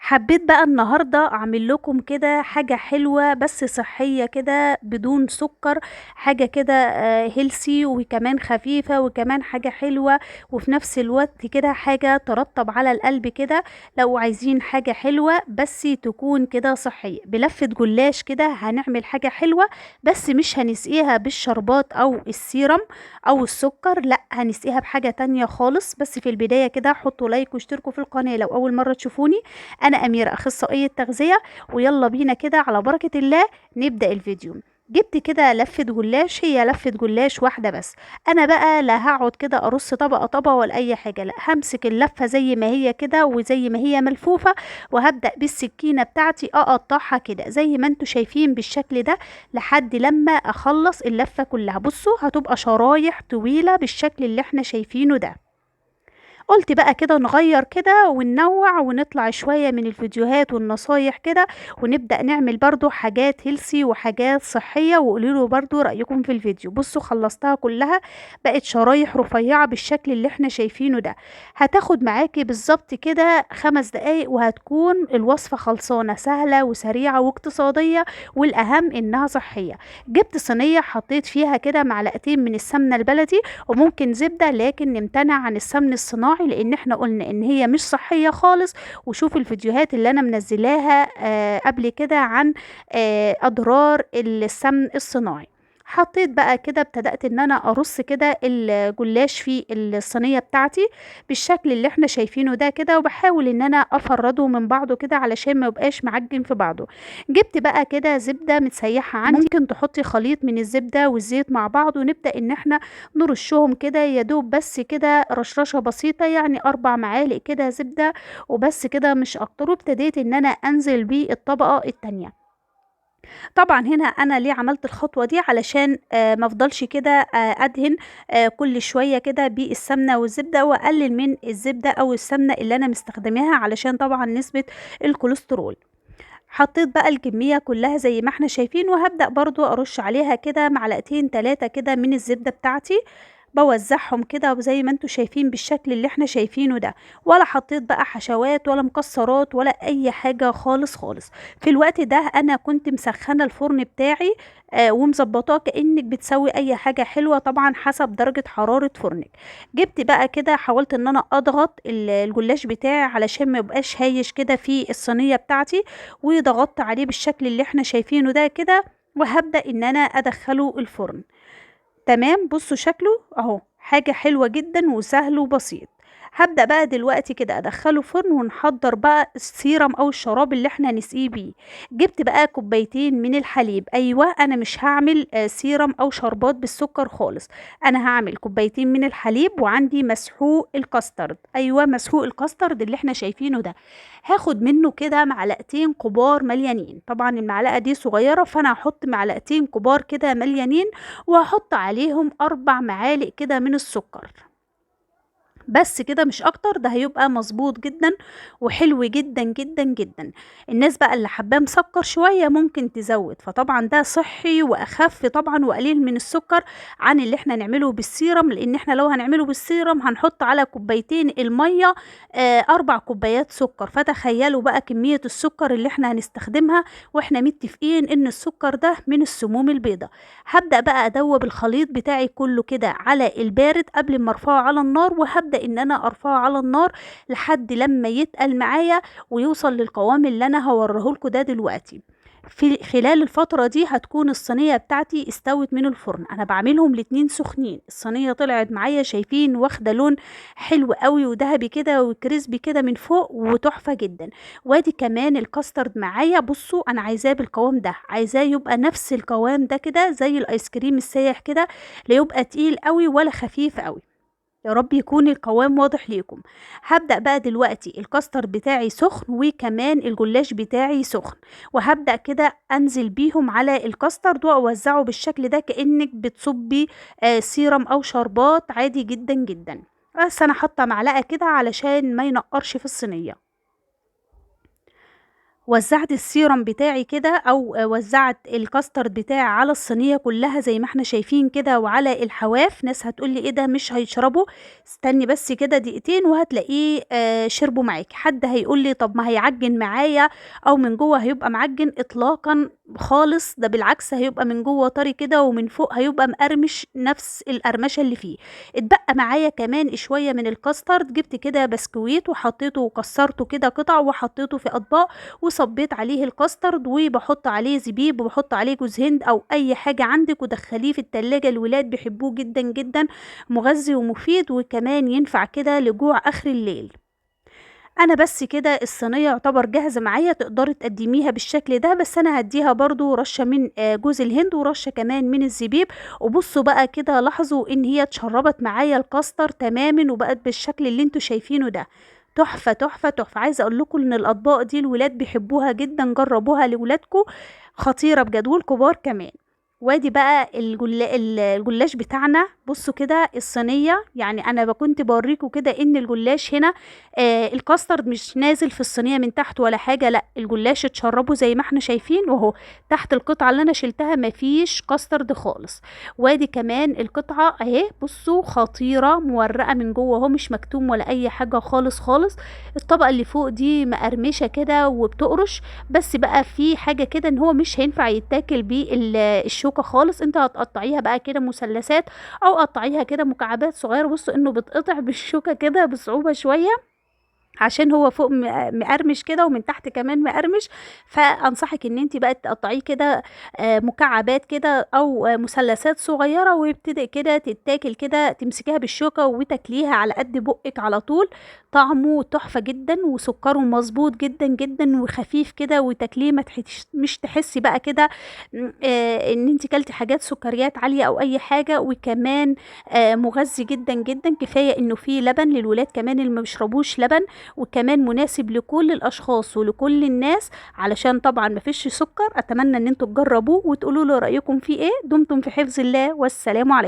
حبيت بقى النهاردة أعمل لكم كده حاجة حلوة بس صحية كده بدون سكر. حاجة كده هيلسي وكمان خفيفة وكمان حاجة حلوة، وفي نفس الوقت كده حاجة ترطب على القلب كده. لو عايزين حاجة حلوة بس تكون كده صحية بلفة جلاش كده، هنعمل حاجة حلوة بس مش هنسقيها بالشربات أو السيرم أو السكر، لا هنسقيها بحاجة تانية خالص. بس في البداية كده حطوا لايك واشتركوا في القناة لو أول مرة تشوفوني. انا اميره اخصائيه تغذيه، ويلا بينا كده على بركه الله نبدا الفيديو. جبت كده لفه جلاش، هي لفه جلاش واحده بس. انا بقى لا هقعد كده ارص طبقه طبقه ولا اي حاجه، لا همسك اللفه زي ما هي كده وزي ما هي ملفوفه، وهبدا بالسكينه بتاعتي اقطعها كده زي ما انتوا شايفين بالشكل ده لحد لما اخلص اللفه كلها. بصوا هتبقى شرايح طويله بالشكل اللي احنا شايفينه ده. قلت بقى كده نغير كده وننوع ونطلع شوية من الفيديوهات والنصايح كده، ونبدأ نعمل برضو حاجات هيلسي وحاجات صحية، وقولوا برضو رأيكم في الفيديو. بصوا خلصتها كلها، بقت شرايح رفيعة بالشكل اللي احنا شايفينه ده. هتاخد معاكي بالظبط كده 5 دقايق وهتكون الوصفة خلصانة، سهلة وسريعة واقتصادية، والأهم إنها صحية. جبت صينية حطيت فيها كده معلقتين من السمنة البلدي وممكن زبدة، لكن نمتنع عن السمن الصناعي لان احنا قلنا ان هي مش صحية خالص. وشوف الفيديوهات اللي انا منزلاها قبل كده عن اضرار السمن الصناعي. حطيت بقى كده، ابتدأت ان انا ارص كده الجلاش في الصينية بتاعتي بالشكل اللي احنا شايفينه ده كده، وبحاول ان انا افرده من بعضه كده علشان ما يبقاش معجن في بعضه. جبت بقى كده زبدة متسيحة عندي، ممكن تحطي خليط من الزبدة والزيت مع بعض، ونبدأ ان احنا نرشهم كده يا دوب بس كده رشرشة بسيطة، يعني 4 معالق كده زبدة وبس كده مش اكتر. وابتديت ان انا انزل بالطبقة التانية. طبعا هنا انا ليه عملت الخطوة دي؟ علشان ما افضلش كده ادهن كل شوية كده بالسمنة والزبدة، واقلل من الزبدة او السمنة اللي انا مستخدماها علشان طبعا نسبة الكوليسترول. حطيت بقى الكمية كلها زي ما احنا شايفين، وهبدأ برضو ارش عليها كده معلقتين 3 كده من الزبدة بتاعتي، بوزعهم كده زي ما انتوا شايفين بالشكل اللي احنا شايفينه ده. ولا حطيت بقى حشوات ولا مكسرات ولا اي حاجة خالص خالص. في الوقت ده انا كنت مسخنة الفرن بتاعي ومظبطاه كأنك بتسوي اي حاجة حلوة، طبعا حسب درجة حرارة فرنك. جبت بقى كده حاولت ان انا اضغط الجلاش بتاعي علشان ما يبقاش هايش كده في الصينية بتاعتي، وضغطت عليه بالشكل اللي احنا شايفينه ده كده، وهبدأ ان انا ادخله الفرن. تمام، بصوا شكله اهو حاجة حلوة جدا وسهل وبسيط. هبدأ بقى دلوقتي كده ادخله فرن ونحضر بقى السيرم او الشراب اللي احنا نسقيه بيه. جبت بقى كوبايتين من الحليب، ايوه انا مش هعمل سيرم او شربات بالسكر خالص. انا هعمل كوبايتين من الحليب، وعندي مسحوق الكاسترد، ايوه مسحوق الكاسترد اللي احنا شايفينه ده. هاخد منه كده معلقتين كبار مليانين، طبعا المعلقة دي صغيرة فانا هحط معلقتين كبار كده مليانين، وهحط عليهم 4 معالق كده من السكر. بس كده مش اكتر، ده هيبقى مظبوط جدا وحلو جدا جدا جدا. الناس بقى اللي حباه مسكر شوية ممكن تزود، فطبعا ده صحي واخف طبعا وقليل من السكر عن اللي احنا نعمله بالسيرم، لان احنا لو هنعمله بالسيرم هنحط على كوبايتين المية 4 كوبايات سكر، فتخيلوا بقى كمية السكر اللي احنا هنستخدمها، واحنا متفقين ان السكر ده من السموم البيضاء. هبدأ بقى ادوب الخليط بتاعي كله كده على البارد قبل ما ارفعه على النار، وهبدأ ان انا ارفعه على النار لحد لما يتقل معايا ويوصل للقوام اللي انا هوريهولكوا ده دلوقتي. في خلال الفترة دي هتكون الصينية بتاعتي استوت من الفرن. انا بعملهم الاتنين سخنين. الصينية طلعت معايا شايفين واخدة لون حلو قوي وذهبي كده وكريسبي كده من فوق وتحفة جدا. وادي كمان الكاسترد معايا، بصوا انا عايزاه بالقوام ده، عايزاه يبقى نفس القوام ده كده زي الايس كريم السايح كده، لا يبقى تقيل قوي ولا خفيف قوي. يا رب يكون القوام واضح ليكم. هبدأ بقى دلوقتي الكاستر بتاعي سخن وكمان الجلاش بتاعي سخن، وهبدأ كده انزل بيهم على الكاستر واوزعه بالشكل ده كأنك بتصبي سيرم او شربات عادي جدا جدا. بس انا حاطه معلقه كده علشان ما ينقرش في الصينيه. وزعت السيرم بتاعي كده او وزعت الكاسترد بتاعي على الصينيه كلها زي ما احنا شايفين كده وعلى الحواف. ناس هتقولي ايه ده مش هيشربوا؟ استني بس كده دقيقتين وهتلاقيه شربوا معاكي. حد هيقولي طب ما هيعجن معايا او من جوه هيبقى معجن؟ اطلاقا خالص، ده بالعكس هيبقى من جوه طري كده ومن فوق هيبقى مقرمش نفس القرمشه اللي فيه. اتبقى معايا كمان شويه من الكاسترد، جبت كده بسكويت وحطيته وكسرته كده قطع وحطيته في اطباق وصبيت عليه الكاسترد وبحط عليه زبيب وبحط عليه جوز هند او اي حاجة عندك ودخليه في التلاجة. الولاد بيحبوه جدا جدا، مغذي ومفيد وكمان ينفع كده لجوع اخر الليل. انا بس كده الصينية يعتبر جاهزة معايا، تقدري تقدميها بالشكل ده. بس انا هديها برضو رشة من جوز الهند ورشة كمان من الزبيب. وبصوا بقى كده لاحظوا ان هي اتشربت معايا الكاستر تماما وبقت بالشكل اللي انتوا شايفينه ده. تحفة تحفة تحفة. عايزة اقول لكم ان الاطباق دي الولاد بيحبوها جدا، جربوها لولادكم، خطيرة بجد والكبار كمان. وادي بقى الجلاش بتاعنا. بصوا كده الصينية، يعني انا كنت بوريكم كده ان الجلاش هنا الكاسترد مش نازل في الصينية من تحت ولا حاجة، لا الجلاش اتشربه زي ما احنا شايفين، وهو تحت القطعة اللي انا شلتها مفيش كاسترد خالص. وادي كمان القطعة اهي، بصوا خطيرة، مورقة من جوه اهو، مش مكتوم ولا اي حاجة خالص خالص. الطبقة اللي فوق دي مقرمشة كده وبتقرش، بس بقى في حاجة كده ان هو مش هينفع يتاكل بالشوكة خالص. انت هتقطعيها بقى كده مثلثات او قطعيها كده مكعبات صغيرة. بصوا انه بتقطع بالشوكة كده بصعوبة شوية عشان هو فوق مقرمش كده ومن تحت كمان مقرمش. فانصحك ان انت بقى تقطعيه كده مكعبات كده او مثلثات صغيره، ويبتدي كده تتاكل كده، تمسكيها بالشوكه وتاكليها على قد بقك على طول. طعمه تحفه جدا وسكره مظبوط جدا جدا وخفيف كده، وتاكليه مش تحسي بقى كده ان انت كلتي حاجات سكريات عاليه او اي حاجه. وكمان مغذي جدا جدا، كفايه انه فيه لبن للولاد كمان اللي ما بيشربوش لبن، وكمان مناسب لكل الاشخاص ولكل الناس علشان طبعا مفيش سكر. اتمنى ان انتوا تجربوه وتقولوا لي رايكم فيه ايه. دمتم في حفظ الله، والسلام عليكم.